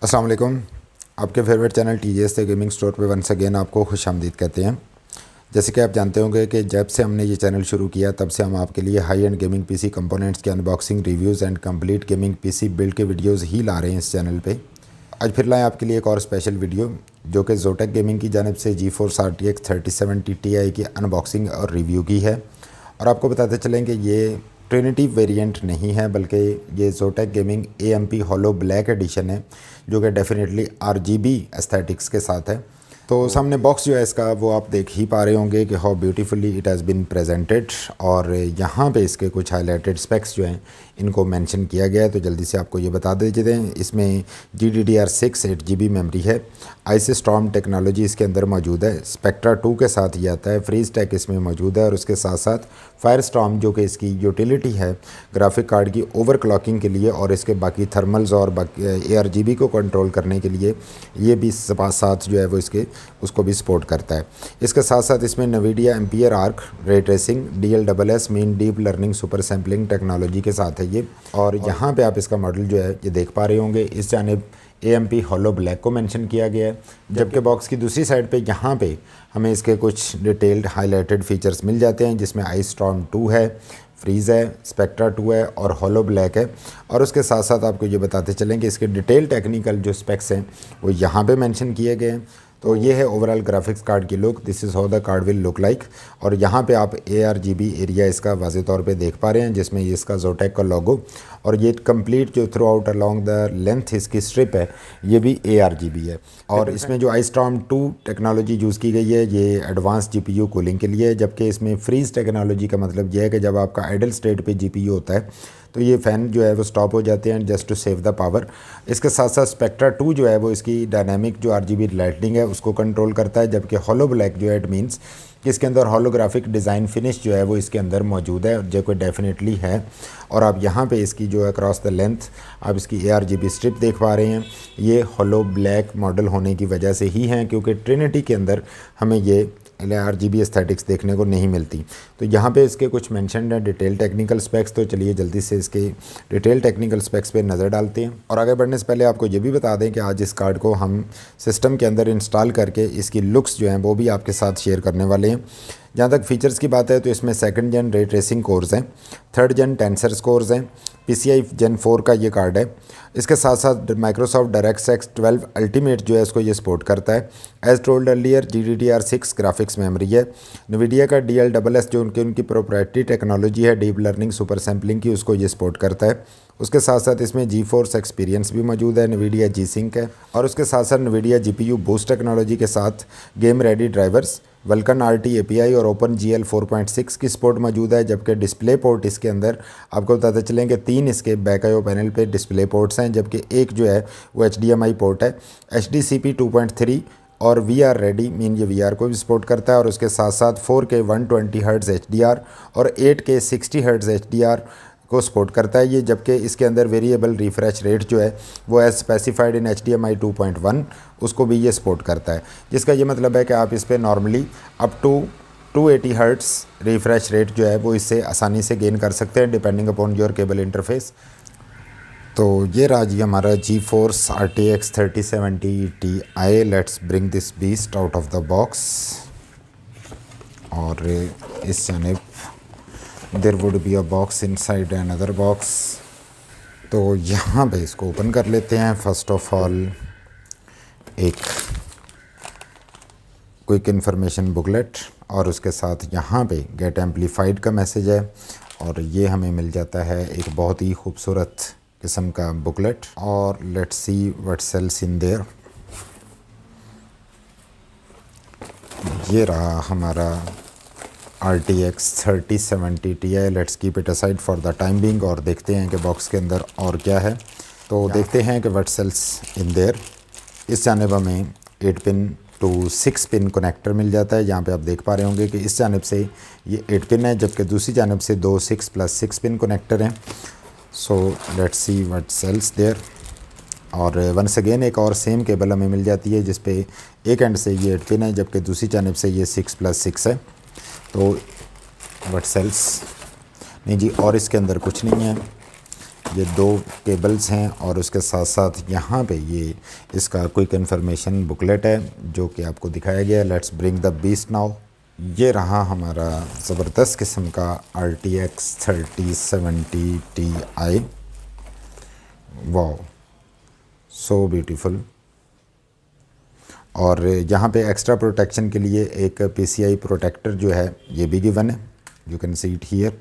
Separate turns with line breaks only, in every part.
अस्सलाम वालेकुम। आपके फेवरेट चैनल टीजीएस से गेमिंग स्टोर पे वंस अगेन आपको खुशामदीद कहते हैं। जैसे कि आप जानते होंगे कि जब से हमने ये चैनल शुरू किया तब से हम आपके लिए high end gaming PC components के unboxing reviews and complete gaming PC build के वीडियोस ही ला रहे हैं इस चैनल पे। आज फिर लाएँ आपके लिए एक और स्पेशल वीडियो जो कि जोटेक गेमिंग की जानिब से GeForce RTX 3070 Ti की अनबॉक्सिंग और रिव्यू की है। और आपको बताते चलें कि ये ट्रिनिटी वेरिएंट नहीं है बल्कि ये Zotac gaming AMP hollow black edition है जो कि डेफिनेटली RGB एस्थेटिक्स के साथ है। तो सामने बॉक्स जो है इसका वो आप देख ही पा रहे होंगे कि how beautifully it has been presented. और यहाँ पे इसके कुछ हाईलाइटेड स्पेक्स जो हैं इनको मेंशन किया गया है, तो जल्दी से आपको ये बता देते हैं। इसमें GDDR6 8GB मेमोरी है, आइस स्टॉर्म टेक्नोलॉजी इसके अंदर मौजूद है, स्पेक्ट्रा 2 के साथ ही आता है, फ्रीज टेक इसमें मौजूद है और उसके साथ साथ फायर स्टॉर्म जो कि इसकी यूटिलिटी है ग्राफिक कार्ड की ओवरक्लॉकिंग के लिए और इसके बाकी थर्मल्स और बाकी ARGB को कंट्रोल करने के लिए ये भी साथ जो है वो इसके उसको भी सपोर्ट करता है। इसके साथ साथ इसमें NVIDIA ampere arc ray tracing DLSS mean deep learning super sampling technology के साथ है ये। और यहाँ पे आप इसका मॉडल जो है ये देख पा रहे होंगे, इस जानिब AMP हॉलो ब्लैक को मेंशन किया गया है, जबकि बॉक्स की दूसरी साइड पे यहाँ पे हमें इसके कुछ डिटेल्ड हाईलाइटेड फीचर्स मिल जाते हैं, जिसमें आइस स्टॉर्म 2 है, फ्रीज़ है, स्पेक्ट्रा 2 है और हॉलो ब्लैक है। और उसके साथ साथ आपको ये बताते चलें कि इसके डिटेल टेक्निकल जो स्पेक्स हैं वो यहाँ पे मेंशन किए गए हैं। तो ये है ओवरऑल ग्राफिक्स कार्ड की look, this is how the card will look like. और यहाँ पे आप ARGB एरिया इसका वाज़े तौर पे देख पा रहे हैं, जिसमें ये इसका जोटेक का लोगो और ये कंप्लीट जो through out along the length इसकी स्ट्रिप है ये भी ARGB है। और इसमें जो आइस स्टॉर्म 2 टेक्नोलॉजी यूज़ की गई है ये एडवांस GPU कूलिंग के लिए है, जबकि इसमें फ्रीज टेक्नोलॉजी का मतलब ये है कि जब आपका आइडल स्टेट पे GPU होता है तो ये फ़ैन जो है वो स्टॉप हो जाते हैं just to save the power. इसके साथ साथ स्पेक्ट्रा 2 जो है वो इसकी डायनामिक जो RGB लाइटनिंग है उसको कंट्रोल करता है, जबकि हॉलो ब्लैक जो है इट मीन्स कि इसके अंदर होलोग्राफिक डिज़ाइन फिनिश जो है वो इसके अंदर मौजूद है जो कोई डेफिनेटली है। और आप यहाँ पे इसकी जो है अक्रॉस द लेंथ आप इसकी ARGB स्ट्रिप देख पा रहे हैं, ये हॉलो ब्लैक मॉडल होने की वजह से ही हैं, क्योंकि ट्रिनिटी के अंदर हमें ये RGB एस्थेटिक्स देखने को नहीं मिलती। तो यहाँ पे इसके कुछ मेंशन्ड है डिटेल टेक्निकल स्पेक्स, तो चलिए जल्दी से इसके डिटेल टेक्निकल स्पेक्स पे नज़र डालते हैं। और आगे बढ़ने से पहले आपको ये भी बता दें कि आज इस कार्ड को हम सिस्टम के अंदर इंस्टॉल करके इसकी लुक्स जो हैं वो भी आपके साथ शेयर करने वाले हैं। जहाँ तक फीचर्स की बात है तो इसमें 2nd जन रे ट्रेसिंग कोर्स हैं, 3rd जन टेंसर कोर्स हैं, PCI Gen 4 का ये कार्ड है। इसके साथ साथ माइक्रोसॉफ्ट डायरेक्टX 12 अल्टीमेट जो है इसको ये सपोर्ट करता है। As told earlier GDDR6 graphics memory है, NVIDIA का DLSS जो उनकी प्रोप्राइटरी टेक्नोलॉजी है डीप लर्निंग सुपर सैम्पलिंग की उसको ये सपोर्ट करता है। उसके साथ साथ इसमें GeForce एक्सपीरियंस भी मौजूद है, NVIDIA G-Sync है और उसके साथ साथ NVIDIA GPU बूस्ट टेक्नोलॉजी के साथ game ready drivers, vulcan RT API और OpenGL 4.6 की सपोर्ट मौजूद है। जबकि डिस्प्ले पोर्ट इसके अंदर आपको बताते चलें कि 3 इसके बैक IO पैनल पे डिस्प्ले पोर्ट्स हैं, जबकि एक जो है वो HDMI पोर्ट है, HDCP 2.3 और VR रेडी मीन ये VR को भी सपोर्ट करता है। और उसके साथ साथ 4K 120 हर्ट्ज़ HDR और 8K 60 हर्ट्ज़ HDR को सपोर्ट करता है ये, जबकि इसके अंदर वेरिएबल रिफ्रेश रेट जो है वो एज स्पेसिफाइड इन HDMI 2.1 उसको भी ये सपोर्ट करता है, जिसका ये मतलब है कि आप इस पर normally up to 280 hertz refresh rate जो है वो इससे आसानी से गेन कर सकते हैं depending upon your cable interface. तो ये रहा जी हमारा GeForce RTX 3070 Ti। Let's bring this beast out of the box. और इस जानिब there would be a box inside another box. तो यहाँ पे इसको ओपन कर लेते हैं। फर्स्ट ऑफ ऑल एक क्विक इन्फॉर्मेशन बुकलेट और उसके साथ यहाँ पे गेट एम्पलीफाइड का मैसेज है और ये हमें मिल जाता है एक बहुत ही खूबसूरत किस्म का बुकलेट। और let's see what sales in there. ये रहा हमारा RTX 3070 Ti। Let's keep it aside for the time being और देखते हैं कि बॉक्स के अंदर और क्या है। तो देखते हैं कि व्हाट सेल्स इन देयर। इस जानिब हमें 8 पिन टू 6 पिन कनेक्टर मिल जाता है। यहाँ पे आप देख पा रहे होंगे कि इस जानिब से ये 8 पिन है, जबकि दूसरी जानिब से 2 6+6 पिन कनेक्टर हैं। So let's see what sales there. और वंस अगेन एक और सेम केबल हमें मिल जाती है जिस पे एक एंड से ये 8 पिन है, जबकि दूसरी जानिब से ये 6+6 है। तो व्हाट सेल्स नहीं जी, और इसके अंदर कुछ नहीं है। ये 2 केबल्स हैं और उसके साथ साथ यहाँ पे ये इसका क्विक इन्फॉर्मेशन बुकलेट है जो कि आपको दिखाया गया है। Let's bring the beast now. ये रहा हमारा ज़बरदस्त किस्म का RTX 3070 Ti। Wow, so beautiful. और यहाँ पे एक्स्ट्रा प्रोटेक्शन के लिए एक PCI प्रोटेक्टर जो है ये भी गिवन है, you can see it here.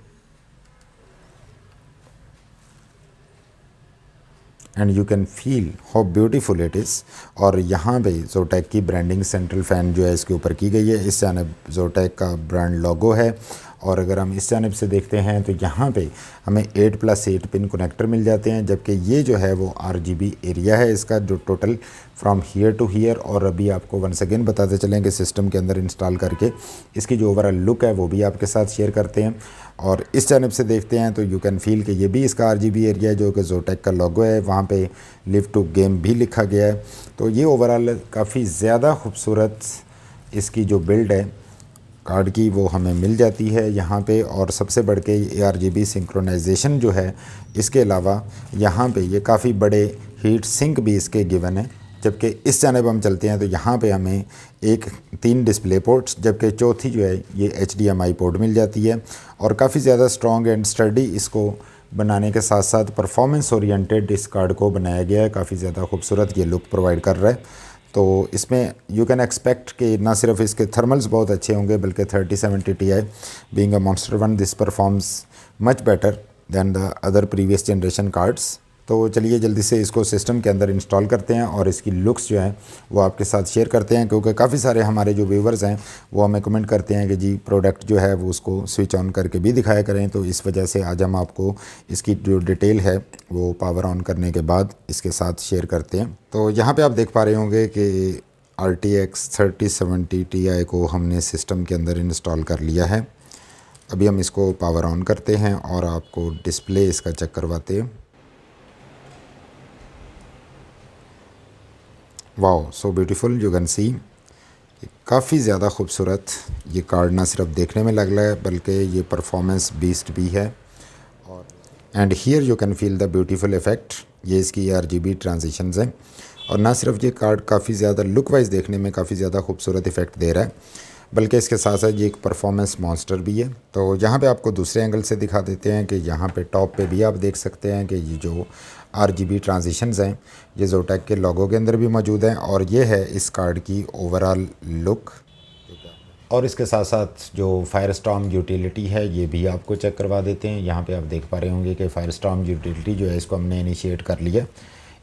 And you can feel how beautiful it is. और यहाँ पे जोटेक की ब्रांडिंग सेंट्रल फ़ैन जो है इसके ऊपर की गई है। इस जानब जोटेक का ब्रांड लोगो है। और अगर हम इस जानब से देखते हैं तो यहाँ पे हमें 8+8 पिन कनेक्टर मिल जाते हैं, जबकि ये जो है वो RGB एरिया है इसका जो total from here to here. और अभी आपको वंस अगेन बताते चलें कि सिस्टम के अंदर इंस्टॉल करके इसकी जो ओवरऑल लुक है वो भी आपके साथ शेयर करते हैं। और इस जानब से देखते हैं तो यू कैन फील कि ये भी इसका RGB एरिया है जो कि जोटेक का लोगो है। वहाँ पे लिव टू गेम भी लिखा गया है। तो ये ओवरऑल काफ़ी ज़्यादा खूबसूरत इसकी जो बिल्ड है कार्ड की वो हमें मिल जाती है यहाँ पे। और सबसे बढ़ के ARGB सिंक्रोनाइजेशन जो है, इसके अलावा यहाँ पे ये काफ़ी बड़े हीट सिंक भी इसके गिवन है। जबकि इस जानब हम चलते हैं तो यहाँ पे हमें 3 डिस्प्ले पोर्ट्स, जबकि चौथी जो है ये HDMI पोर्ट मिल जाती है। और काफ़ी ज़्यादा स्ट्रॉन्ग एंड स्टडी इसको बनाने के साथ साथ परफॉर्मेंस ओरिएंटेड इस कार्ड को बनाया गया है। काफ़ी ज़्यादा खूबसूरत ये लुक प्रोवाइड कर रहा है। तो इसमें यू कैन एक्सपेक्ट कि ना सिर्फ इसके थर्मल्स बहुत अच्छे होंगे बल्कि 3070 Ti being a monster one this performs much better than the other previous generation cards. तो चलिए जल्दी से इसको सिस्टम के अंदर इंस्टॉल करते हैं और इसकी लुक्स जो हैं वो आपके साथ शेयर करते हैं, क्योंकि काफ़ी सारे हमारे जो व्यूवर्स हैं वो हमें कमेंट करते हैं कि जी प्रोडक्ट जो है वो उसको स्विच ऑन करके भी दिखाया करें। तो इस वजह से आज हम आपको इसकी जो डिटेल है वो पावर ऑन करने के बाद इसके साथ शेयर करते हैं। तो यहाँ पर आप देख पा रहे होंगे कि RTX 3070 Ti को हमने सिस्टम के अंदर इंस्टॉल कर लिया है। अभी हम इसको पावर ऑन करते हैं और आपको डिस्प्ले इसका चेक करवाते हैं। Wow, so beautiful, you can see काफ़ी ज़्यादा खूबसूरत ये कार्ड ना सिर्फ देखने में लग रहा है बल्कि ये परफॉर्मेंस बीस्ट भी है। और and here you can feel the beautiful effect. ये इसकी RGB ट्रांजिशंस हैं। और ना सिर्फ ये कार्ड काफ़ी ज़्यादा लुक वाइज देखने में काफ़ी ज़्यादा खूबसूरत इफ़ेक्ट दे रहा है बल्कि इसके साथ साथ ये एक परफॉर्मेंस मॉन्स्टर भी है। तो यहाँ पे आपको दूसरे एंगल से दिखा देते हैं कि यहाँ पे टॉप पे भी आप देख सकते हैं कि ये जो RGB ट्रांजिशंस हैं ये जोटेक के लोगो के अंदर भी मौजूद हैं। और ये है इस कार्ड की ओवरऑल लुक। और इसके साथ साथ जो फायरस्टॉर्म यूटिलिटी है ये भी आपको चेक करवा देते हैं। यहाँ पे आप देख पा रहे होंगे कि फायरस्टॉर्म यूटिलिटी जो है इसको हमने इनिशिएट कर लिया।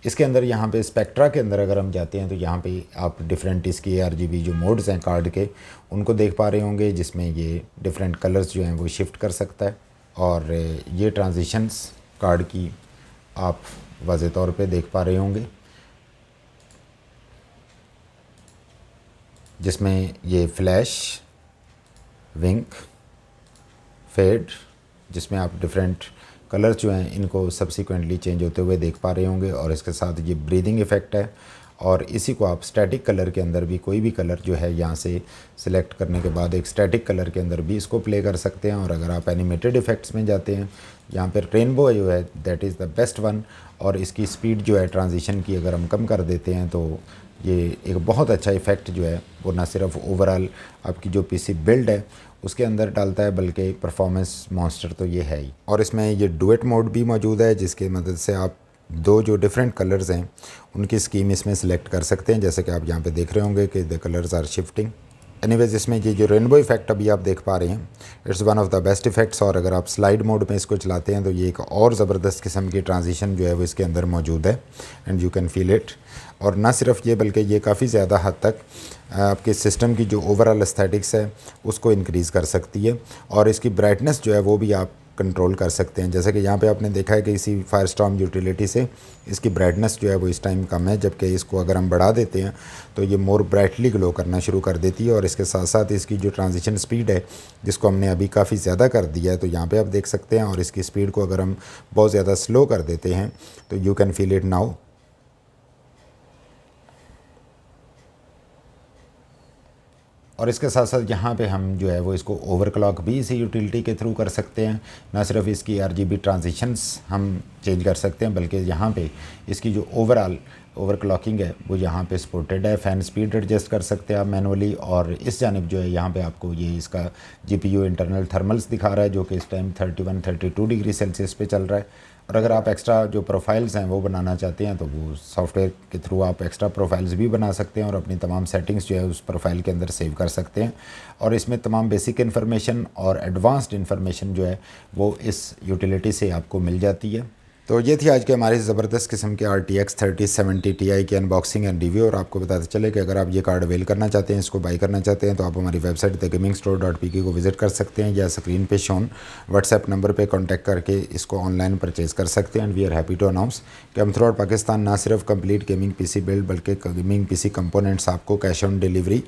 इसके अंदर यहाँ पे स्पेक्ट्रा के अंदर अगर हम जाते हैं तो यहाँ पे आप डिफरेंट इसकी RGB जो मोड्स हैं कार्ड के उनको देख पा रहे होंगे, जिसमें ये डिफरेंट कलर्स जो हैं वो शिफ्ट कर सकता है। और ये ट्रांजिशंस कार्ड की आप वाज़े तौर पे देख पा रहे होंगे, जिसमें ये फ्लैश, विंक, फेड, जिसमें आप डिफरेंट कलर्स जो हैं इनको सब्सिक्वेंटली चेंज होते हुए देख पा रहे होंगे। और इसके साथ ये ब्रीदिंग इफ़ेक्ट है। और इसी को आप स्टैटिक कलर के अंदर भी कोई भी कलर जो है यहाँ से सिलेक्ट करने के बाद एक स्टैटिक कलर के अंदर भी इसको प्ले कर सकते हैं। और अगर आप एनिमेटेड इफ़ेक्ट्स में जाते हैं यहाँ पर रेनबो जो है that is the best one. और इसकी स्पीड जो है ट्रांजिशन की अगर हम कम कर देते हैं तो ये एक बहुत अच्छा इफ़ेक्ट जो है वो ना सिर्फ ओवरऑल आपकी जो PC बिल्ड है उसके अंदर डालता है बल्कि परफॉर्मेंस मॉन्स्टर तो ये है ही। और इसमें ये डुएट मोड भी मौजूद है जिसकी मदद से आप 2 जो डिफरेंट कलर्स हैं उनकी स्कीम इसमें सिलेक्ट कर सकते हैं, जैसे कि आप यहाँ पे देख रहे होंगे कि the colours are shifting. Anyways इसमें ये जो रेनबो इफ़ेक्ट अभी आप देख पा रहे हैं it's one of the best effects. और अगर आप स्लाइड मोड में इसको चलाते हैं तो ये एक और ज़बरदस्त किस्म की ट्रांजिशन जो है वो इसके अंदर मौजूद है and you can feel it. और ना सिर्फ ये बल्कि ये काफ़ी ज़्यादा हद तक आपके सिस्टम की जो ओवरऑल एस्थेटिक्स है उसको इंक्रीज़ कर सकती है। और इसकी ब्राइटनेस जो है वो भी आप कंट्रोल कर सकते हैं, जैसे कि यहाँ पे आपने देखा है कि इसी फायरस्टॉर्म यूटिलिटी से इसकी ब्राइटनेस जो है वो इस टाइम कम है, जबकि इसको अगर हम बढ़ा देते हैं तो ये मोर ब्राइटली ग्लो करना शुरू कर देती है। और इसके साथ साथ इसकी जो ट्रांजिशन स्पीड है जिसको हमने अभी काफ़ी ज़्यादा कर दिया है तो यहाँ पे आप देख सकते हैं। और इसकी स्पीड को अगर हम बहुत ज़्यादा स्लो कर देते हैं तो you can feel it now. और इसके साथ साथ यहाँ पे हम जो है वो इसको ओवरक्लॉक भी इसी यूटिलिटी के थ्रू कर सकते हैं। ना सिर्फ इसकी RGB ट्रांजिशंस हम चेंज कर सकते हैं, बल्कि यहाँ पे इसकी जो ओवरऑल ओवरक्लॉकिंग है वो यहाँ पे सपोर्टेड है। फ़ैन स्पीड एडजस्ट कर सकते हैं आप मैनुअली। और इस जानिब जो है यहाँ पे आपको ये इसका GPU इंटरनल थर्मल्स दिखा रहा है, जो कि इस टाइम 31-32 डिग्री सेल्सियस पे चल रहा है। और अगर आप एक्स्ट्रा जो प्रोफाइल्स हैं वो बनाना चाहते हैं तो वो सॉफ्टवेयर के थ्रू आप एक्स्ट्रा प्रोफाइल्स भी बना सकते हैं और अपनी तमाम सेटिंग्स जो है उस प्रोफाइल के अंदर सेव कर सकते हैं। और इसमें तमाम बेसिक इन्फॉर्मेशन और एडवांस्ड इन्फॉर्मेशन जो है वो इस यूटिलिटी से आपको मिल जाती है। तो ये थी आज के हमारी ज़बरदस्त किस्म के RTX 3070 Ti की अनबॉक्सिंग एंड रिव्यू। और आपको बताते चले कि अगर आप ये कार्ड अवेल करना चाहते हैं, इसको बाई करना चाहते हैं, तो आप हमारी वेबसाइट thegamingstore.pk को विज़िट कर सकते हैं या स्क्रीन पे शोन व्हाट्सएप नंबर पे कांटेक्ट करके इसको ऑनलाइन परचेज़ कर सकते हैं। And we are happy to announce कि हम थ्रू आउट पाकिस्तान ना सिर्फ कंप्लीट गेमिंग PC बिल्ड बल्कि गेमिंग PC कंपोनेंट्स आपको कैश ऑन डिलीवरी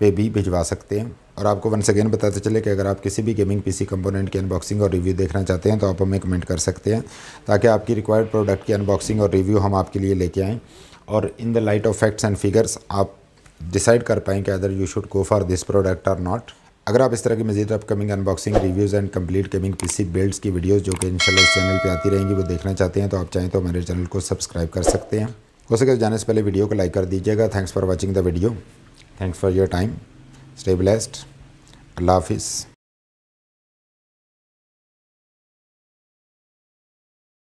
पे भी भिजवा सकते हैं। और आपको वंस अगेन बताते चले कि अगर आप किसी भी गेमिंग PC कंपोनेंट की अनबॉक्सिंग और रिव्यू देखना चाहते हैं तो आप हमें कमेंट कर सकते हैं, ताकि आपकी रिक्वायर्ड प्रोडक्ट की अनबॉक्सिंग और रिव्यू हम आपके लिए लेके आएँ। और in the light of facts and figures आप डिसाइड कर पाएँ कि other you should go for this product और नॉट। अगर आप इस तरह की मज़ीद upcoming unboxing reviews and complete gaming PC builds की वीडियोस जो कि इंशाल्लाह इस चैनल पे आती रहेंगी वो देखना चाहते हैं, तो आप चाहें तो हमारे चैनल को सब्सक्राइब कर सकते हैं। हो सके तो जाने से पहले वीडियो को लाइक कर दीजिएगा। Thanks for watching the video, thanks for your time, stay blessed, अल्लाह हाफिज़।